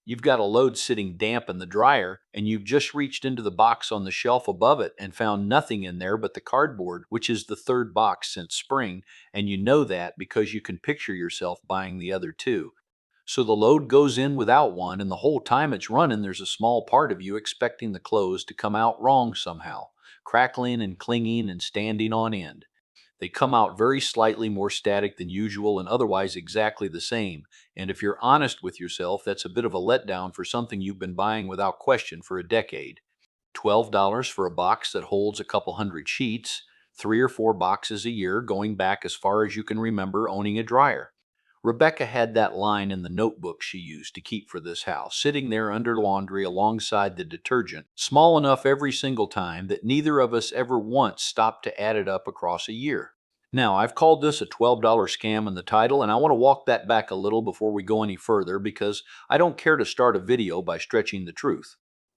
You've got a load sitting damp in the dryer, and you've just reached into the box on the shelf above it and found nothing in there but the cardboard, which is the third box since spring, and you know that because you can picture yourself buying the other two. So the load goes in without one, and the whole time it's running, there's a small part of you expecting the clothes to come out wrong somehow, crackling and clinging and standing on end. They come out very slightly more static than usual and otherwise exactly the same. And if you're honest with yourself, that's a bit of a letdown for something you've been buying without question for a decade. $12 for a box that holds a couple hundred sheets, 3 or 4 boxes a year going back as far as you can remember owning a dryer. Rebecca had that line in the notebook she used to keep for this house, sitting there under laundry alongside the detergent, small enough every single time that neither of us ever once stopped to add it up across a year. Now, I've called this a $12 scam in the title, and I want to walk that back a little before we go any further because I don't care to start a video by stretching the truth.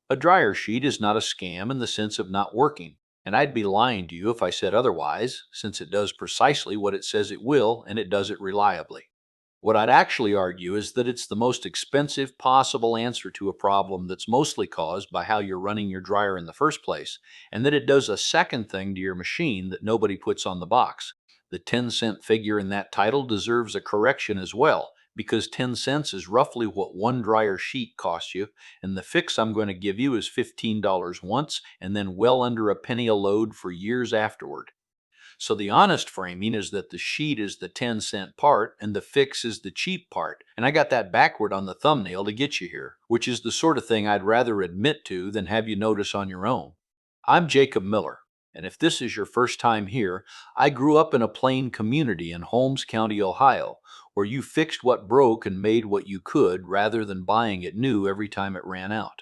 A dryer sheet is not a scam in the sense of not working, and I'd be lying to you if I said otherwise, since it does precisely what it says it will, and it does it reliably. What I'd actually argue is that it's the most expensive possible answer to a problem that's mostly caused by how you're running your dryer in the first place, and that it does a second thing to your machine that nobody puts on the box. The 10-cent figure in that title deserves a correction as well, because 10 cents is roughly what one dryer sheet costs you, and the fix I'm going to give you is $15 once and then well under a penny a load for years afterward. So the honest framing is that the sheet is the 10-cent part and the fix is the cheap part. And I got that backward on the thumbnail to get you here, which is the sort of thing I'd rather admit to than have you notice on your own. I'm Jacob Miller, and if this is your first time here, I grew up in a plain community in Holmes County, Ohio, where you fixed what broke and made what you could rather than buying it new every time it ran out.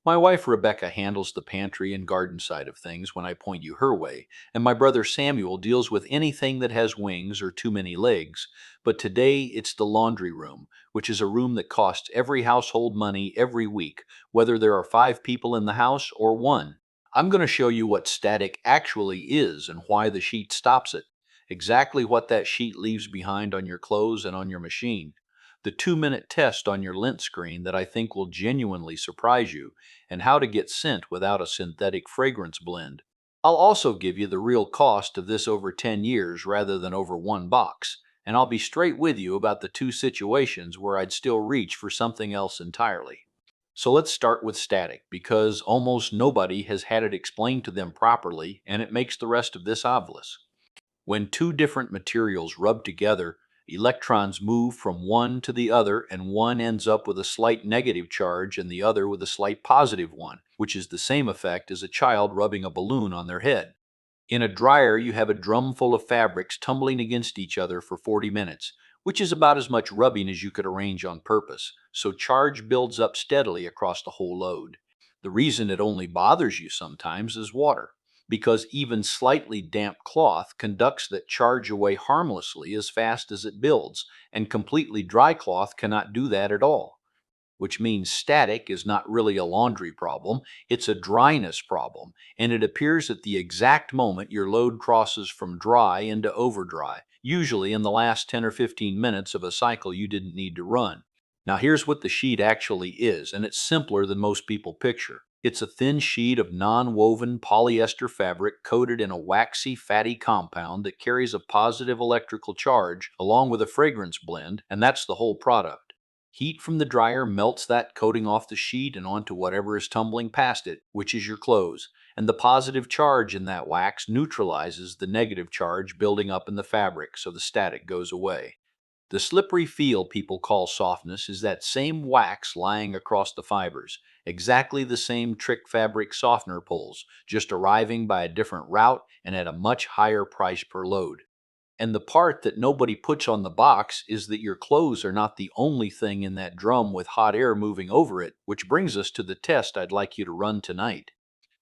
My wife Rebecca handles the pantry and garden side of things when I point you her way, and my brother Samuel deals with anything that has wings or too many legs. But today it's the laundry room, which is a room that costs every household money every week, whether there are 5 people in the house or one. I'm going to show you what static actually is and why the sheet stops it, exactly what that sheet leaves behind on your clothes and on your machine, the 2-minute test on your lint screen that I think will genuinely surprise you, and how to get scent without a synthetic fragrance blend. I'll also give you the real cost of this over 10 years rather than over one box, and I'll be straight with you about the two situations where I'd still reach for something else entirely. So let's start with static, because almost nobody has had it explained to them properly, and it makes the rest of this obvious. When two different materials rub together, electrons move from one to the other, and one ends up with a slight negative charge and the other with a slight positive one, which is the same effect as a child rubbing a balloon on their head. In a dryer, you have a drum full of fabrics tumbling against each other for 40 minutes, which is about as much rubbing as you could arrange on purpose, so charge builds up steadily across the whole load. The reason it only bothers you sometimes is water, because even slightly damp cloth conducts that charge away harmlessly as fast as it builds, and completely dry cloth cannot do that at all. Which means static is not really a laundry problem, it's a dryness problem, and it appears at the exact moment your load crosses from dry into overdry, usually in the last 10 or 15 minutes of a cycle you didn't need to run. Now here's what the sheet actually is, and it's simpler than most people picture. It's a thin sheet of non-woven polyester fabric coated in a waxy, fatty compound that carries a positive electrical charge along with a fragrance blend, and that's the whole product. Heat from the dryer melts that coating off the sheet and onto whatever is tumbling past it, which is your clothes, and the positive charge in that wax neutralizes the negative charge building up in the fabric, so the static goes away. The slippery feel people call softness is that same wax lying across the fibers, exactly the same trick fabric softener pulls, just arriving by a different route and at a much higher price per load. And the part that nobody puts on the box is that your clothes are not the only thing in that drum with hot air moving over it, which brings us to the test I'd like you to run tonight.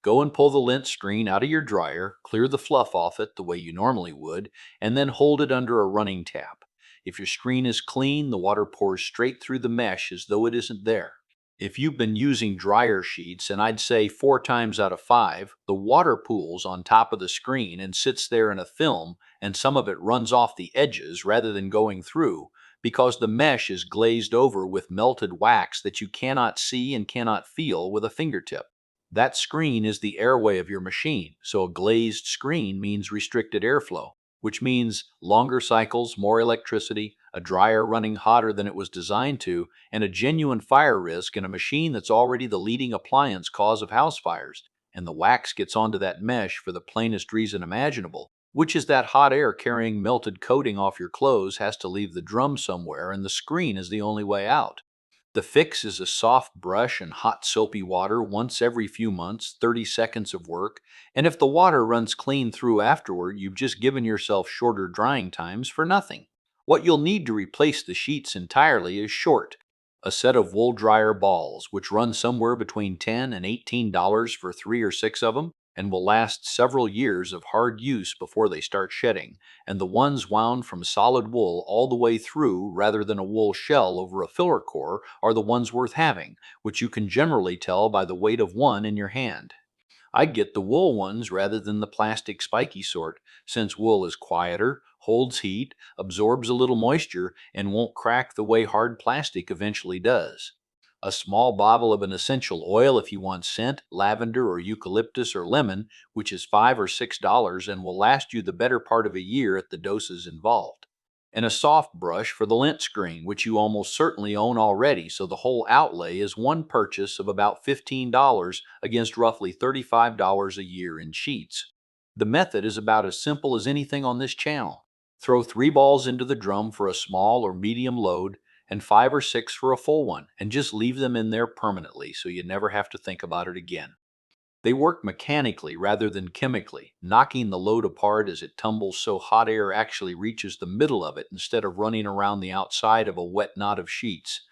Go and pull the lint screen out of your dryer, clear the fluff off it the way you normally would, and then hold it under a running tap. If your screen is clean, the water pours straight through the mesh as though it isn't there. If you've been using dryer sheets, and I'd say 4 times out of 5, the water pools on top of the screen and sits there in a film, and some of it runs off the edges rather than going through, because the mesh is glazed over with melted wax that you cannot see and cannot feel with a fingertip. That screen is the airway of your machine, so a glazed screen means restricted airflow, which means longer cycles, more electricity, a dryer running hotter than it was designed to, and a genuine fire risk in a machine that's already the leading appliance cause of house fires. And the wax gets onto that mesh for the plainest reason imaginable, which is that hot air carrying melted coating off your clothes has to leave the drum somewhere, and the screen is the only way out. The fix is a soft brush and hot soapy water once every few months, 30 seconds of work, and if the water runs clean through afterward, you've just given yourself shorter drying times for nothing. What you'll need to replace the sheets entirely is short. A set of wool dryer balls, which run somewhere between $10 and $18 for 3 or 6 of them, and will last several years of hard use before they start shedding, and the ones wound from solid wool all the way through rather than a wool shell over a filler core are the ones worth having, which you can generally tell by the weight of one in your hand. I'd get the wool ones rather than the plastic spiky sort, since wool is quieter, holds heat, absorbs a little moisture, and won't crack the way hard plastic eventually does. A small bottle of an essential oil if you want scent, lavender or eucalyptus or lemon, which is $5 or $6 and will last you the better part of a year at the doses involved. And a soft brush for the lint screen, which you almost certainly own already, so the whole outlay is one purchase of about $15 against roughly $35 a year in sheets. The method is about as simple as anything on this channel. Throw 3 balls into the drum for a small or medium load, and 5 or 6 for a full one, and just leave them in there permanently so you never have to think about it again. They work mechanically rather than chemically, knocking the load apart as it tumbles so hot air actually reaches the middle of it instead of running around the outside of a wet knot of sheets.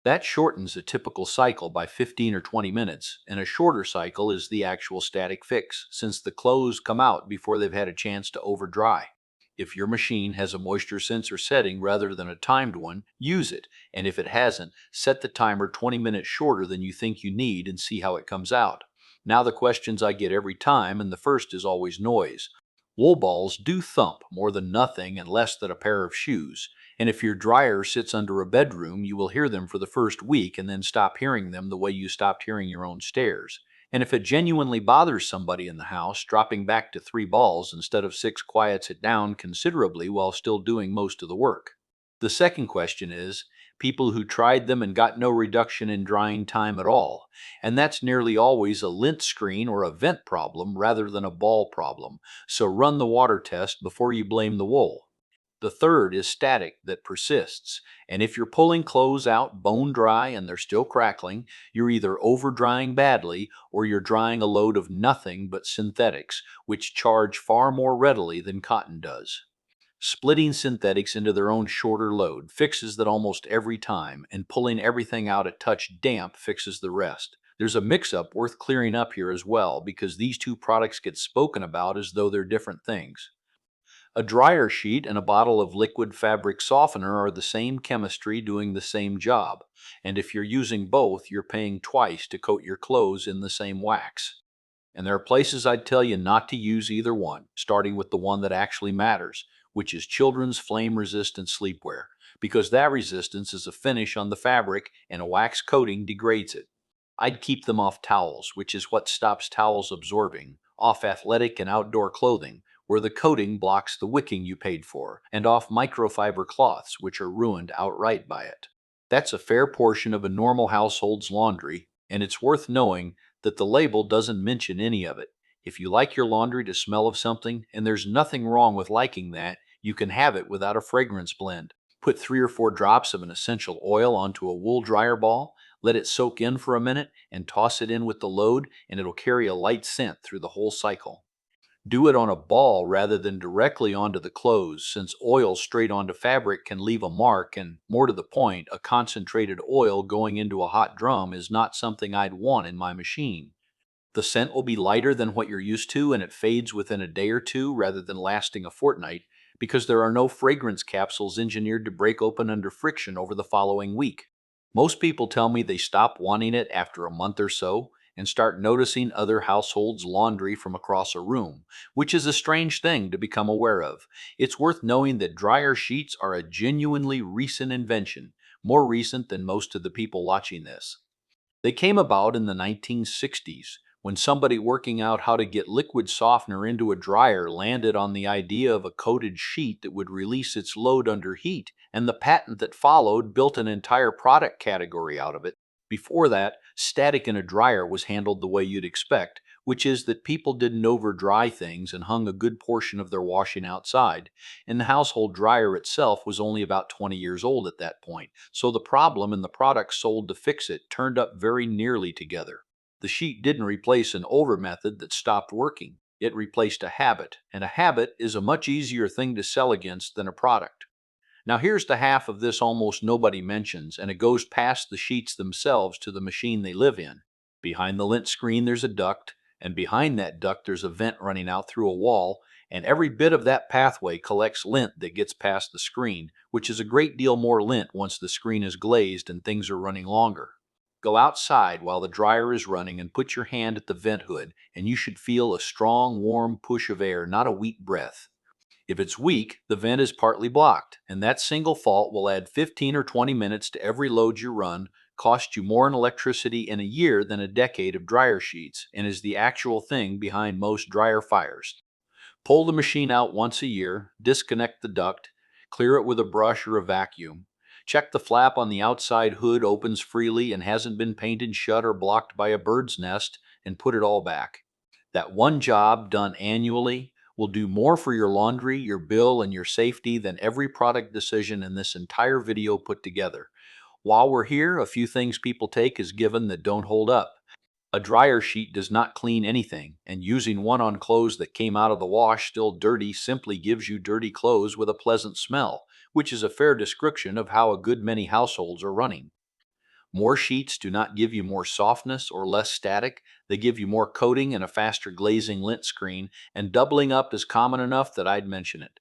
That shortens a typical cycle by 15 or 20 minutes, and a shorter cycle is the actual static fix, since the clothes come out before they've had a chance to overdry. If your machine has a moisture sensor setting rather than a timed one, use it, and if it hasn't, set the timer 20 minutes shorter than you think you need and see how it comes out. Now the questions I get every time, and the first is always noise. Wool balls do thump more than nothing and less than a pair of shoes, and if your dryer sits under a bedroom, you will hear them for the first week and then stop hearing them the way you stopped hearing your own stairs. And if it genuinely bothers somebody in the house, dropping back to 3 balls instead of 6 quiets it down considerably while still doing most of the work. The second question is people who tried them and got no reduction in drying time at all, and that's nearly always a lint screen or a vent problem rather than a ball problem, so run the water test before you blame the wool. The third is static that persists, and if you're pulling clothes out bone dry and they're still crackling, you're either over drying badly or you're drying a load of nothing but synthetics, which charge far more readily than cotton does. Splitting synthetics into their own shorter load fixes that almost every time, and pulling everything out a touch damp fixes the rest. There's a mix-up worth clearing up here as well, because these two products get spoken about as though they're different things. A dryer sheet and a bottle of liquid fabric softener are the same chemistry doing the same job, and if you're using both, you're paying twice to coat your clothes in the same wax. And there are places I'd tell you not to use either one, starting with the one that actually matters, which is children's flame-resistant sleepwear, because that resistance is a finish on the fabric and a wax coating degrades it. I'd keep them off towels, which is what stops towels absorbing, off athletic and outdoor clothing, where the coating blocks the wicking you paid for, and off microfiber cloths, which are ruined outright by it. That's a fair portion of a normal household's laundry, and it's worth knowing that the label doesn't mention any of it. If you like your laundry to smell of something, and there's nothing wrong with liking that, you can have it without a fragrance blend. Put 3 or 4 drops of an essential oil onto a wool dryer ball, let it soak in for a minute, and toss it in with the load, and it'll carry a light scent through the whole cycle. Do it on a ball rather than directly onto the clothes, since oil straight onto fabric can leave a mark, and more to the point, a concentrated oil going into a hot drum is not something I'd want in my machine. The scent will be lighter than what you're used to, and it fades within a day or two rather than lasting a fortnight, because there are no fragrance capsules engineered to break open under friction over the following week. Most people tell me they stop wanting it after a month or so, and start noticing other households' laundry from across a room, which is a strange thing to become aware of. It's worth knowing that dryer sheets are a genuinely recent invention, more recent than most of the people watching this. They came about in the 1960s when somebody working out how to get liquid softener into a dryer landed on the idea of a coated sheet that would release its load under heat, and the patent that followed built an entire product category out of it. Before that, static in a dryer was handled the way you'd expect, which is that people didn't over dry things and hung a good portion of their washing outside, and the household dryer itself was only about 20 years old at that point, so the problem and the products sold to fix it turned up very nearly together. The sheet didn't replace an older method that stopped working. It replaced a habit, and a habit is a much easier thing to sell against than a product. Now here's the half of this almost nobody mentions, and it goes past the sheets themselves to the machine they live in. Behind the lint screen there's a duct, and behind that duct there's a vent running out through a wall, and every bit of that pathway collects lint that gets past the screen, which is a great deal more lint once the screen is glazed and things are running longer. Go outside while the dryer is running and put your hand at the vent hood, and you should feel a strong, warm push of air, not a weak breath. If it's weak, the vent is partly blocked, and that single fault will add 15 or 20 minutes to every load you run, cost you more in electricity in a year than a decade of dryer sheets, and is the actual thing behind most dryer fires. Pull the machine out once a year, disconnect the duct, clear it with a brush or a vacuum. Check the flap on the outside hood opens freely and hasn't been painted shut or blocked by a bird's nest, and put it all back. That one job done annually will do more for your laundry, your bill, and your safety than every product decision in this entire video put together. While we're here, a few things people take as given that don't hold up. A dryer sheet does not clean anything, and using one on clothes that came out of the wash still dirty simply gives you dirty clothes with a pleasant smell, which is a fair description of how a good many households are running. More sheets do not give you more softness or less static. They give you more coating and a faster glazing lint screen, and doubling up is common enough that I'd mention it.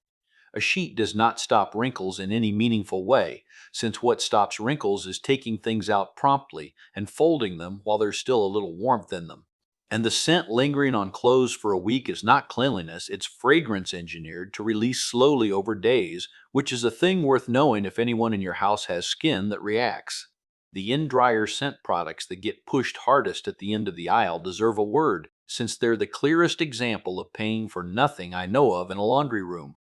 A sheet does not stop wrinkles in any meaningful way, since what stops wrinkles is taking things out promptly and folding them while there's still a little warmth in them. And the scent lingering on clothes for a week is not cleanliness, it's fragrance engineered to release slowly over days, which is a thing worth knowing if anyone in your house has skin that reacts. The in-dryer scent products that get pushed hardest at the end of the aisle deserve a word, since they're the clearest example of paying for nothing I know of in a laundry room.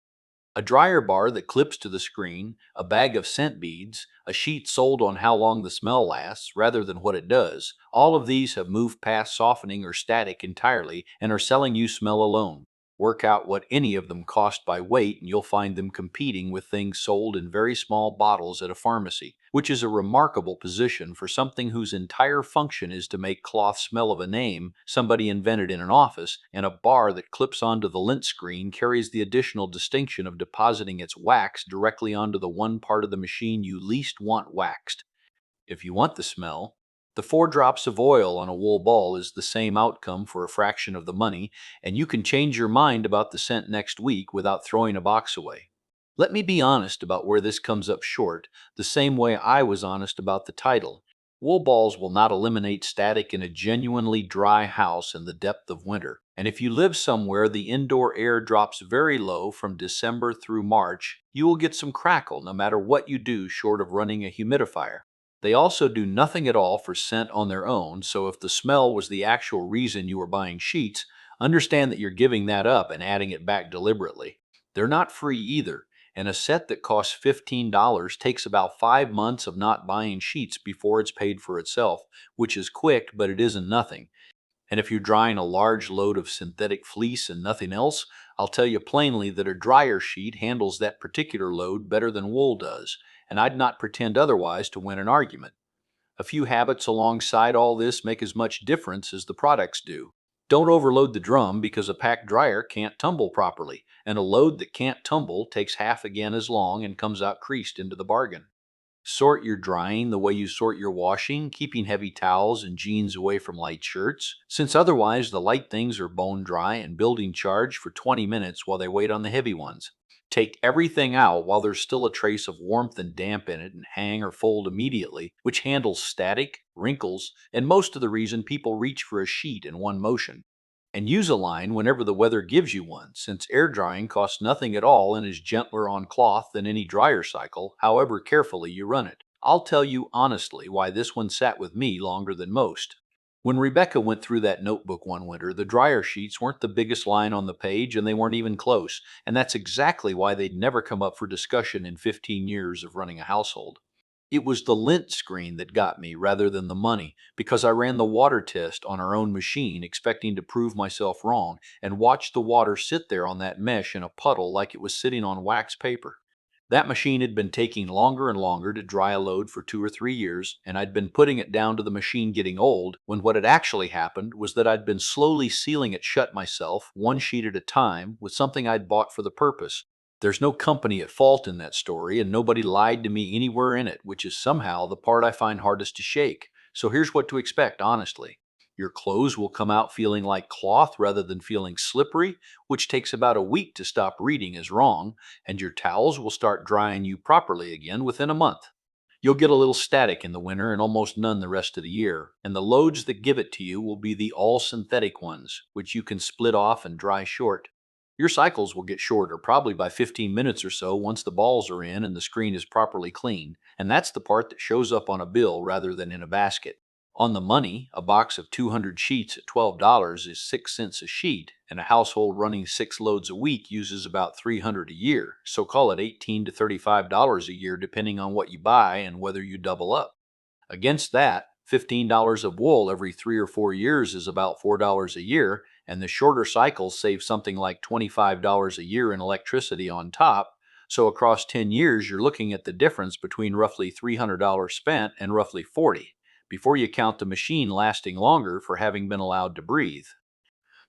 A dryer bar that clips to the screen, a bag of scent beads, a sheet sold on how long the smell lasts rather than what it does, all of these have moved past softening or static entirely and are selling you smell alone. Work out what any of them cost by weight and you'll find them competing with things sold in very small bottles at a pharmacy, which is a remarkable position for something whose entire function is to make cloth smell of a name somebody invented in an office, and a bar that clips onto the lint screen carries the additional distinction of depositing its wax directly onto the one part of the machine you least want waxed. If you want the smell, the 4 drops of oil on a wool ball is the same outcome for a fraction of the money, and you can change your mind about the scent next week without throwing a box away. Let me be honest about where this comes up short, the same way I was honest about the title. Wool balls will not eliminate static in a genuinely dry house in the depth of winter, and if you live somewhere the indoor air drops very low from December through March, you will get some crackle no matter what you do short of running a humidifier. They also do nothing at all for scent on their own, so if the smell was the actual reason you were buying sheets, understand that you're giving that up and adding it back deliberately. They're not free either, and a set that costs $15 takes about 5 months of not buying sheets before it's paid for itself, which is quick, but it isn't nothing. And if you're drying a large load of synthetic fleece and nothing else, I'll tell you plainly that a dryer sheet handles that particular load better than wool does, and I'd not pretend otherwise to win an argument. A few habits alongside all this make as much difference as the products do. Don't overload the drum because a packed dryer can't tumble properly, and a load that can't tumble takes half again as long and comes out creased into the bargain. Sort your drying the way you sort your washing, keeping heavy towels and jeans away from light shirts, since otherwise the light things are bone dry and building charge for 20 minutes while they wait on the heavy ones. Take everything out while there's still a trace of warmth and damp in it and hang or fold immediately, which handles static, wrinkles, and most of the reason people reach for a sheet in one motion. And use a line whenever the weather gives you one, since air drying costs nothing at all and is gentler on cloth than any dryer cycle, however carefully you run it. I'll tell you honestly why this one sat with me longer than most. When Rebecca went through that notebook one winter, the dryer sheets weren't the biggest line on the page and they weren't even close, and that's exactly why they'd never come up for discussion in 15 years of running a household. It was the lint screen that got me rather than the money, because I ran the water test on our own machine expecting to prove myself wrong and watched the water sit there on that mesh in a puddle like it was sitting on wax paper. That machine had been taking longer and longer to dry a load for 2 or 3 years, and I'd been putting it down to the machine getting old, when what had actually happened was that I'd been slowly sealing it shut myself, one sheet at a time, with something I'd bought for the purpose. There's no company at fault in that story, and nobody lied to me anywhere in it, which is somehow the part I find hardest to shake. So here's what to expect, honestly. Your clothes will come out feeling like cloth rather than feeling slippery, which takes about a week to stop reading as wrong, and your towels will start drying you properly again within a month. You'll get a little static in the winter and almost none the rest of the year, and the loads that give it to you will be the all synthetic ones, which you can split off and dry short. Your cycles will get shorter, probably by 15 minutes or so once the balls are in and the screen is properly cleaned, and that's the part that shows up on a bill rather than in a basket. On the money, a box of 200 sheets at $12 is 6 cents a sheet, and a household running 6 loads a week uses about 300 a year, so call it $18 to $35 a year depending on what you buy and whether you double up. Against that, $15 of wool every 3 or 4 years is about $4 a year, and the shorter cycles save something like $25 a year in electricity on top. So across 10 years, you're looking at the difference between roughly $300 spent and roughly 40, before you count the machine lasting longer for having been allowed to breathe.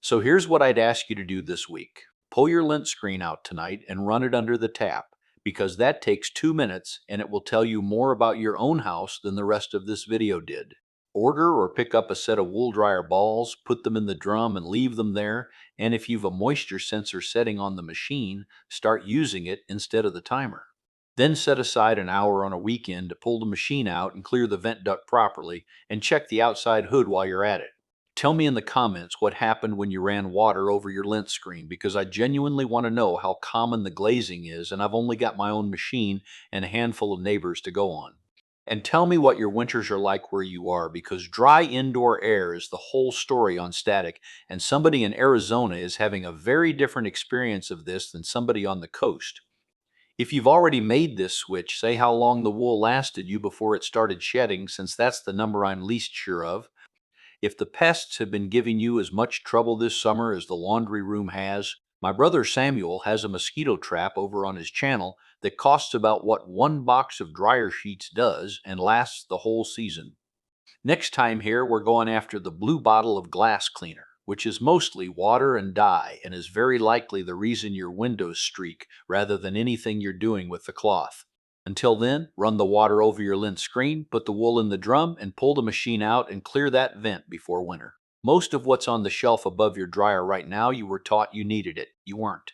So here's what I'd ask you to do this week. Pull your lint screen out tonight and run it under the tap, because that takes 2 minutes and it will tell you more about your own house than the rest of this video did. Order or pick up a set of wool dryer balls, put them in the drum and leave them there, and if you've a moisture sensor setting on the machine, start using it instead of the timer. Then set aside an hour on a weekend to pull the machine out and clear the vent duct properly, and check the outside hood while you're at it. Tell me in the comments what happened when you ran water over your lint screen, because I genuinely want to know how common the glazing is, and I've only got my own machine and a handful of neighbors to go on. And tell me what your winters are like where you are, because dry indoor air is the whole story on static, and somebody in Arizona is having a very different experience of this than somebody on the coast. If you've already made this switch, say how long the wool lasted you before it started shedding, since that's the number I'm least sure of. If the pests have been giving you as much trouble this summer as the laundry room has, my brother Samuel has a mosquito trap over on his channel that costs about what one box of dryer sheets does and lasts the whole season. Next time here, we're going after the blue bottle of glass cleaner, which is mostly water and dye and is very likely the reason your windows streak rather than anything you're doing with the cloth. Until then, run the water over your lint screen, put the wool in the drum, and pull the machine out and clear that vent before winter. Most of what's on the shelf above your dryer right now, you were taught you needed it. You weren't.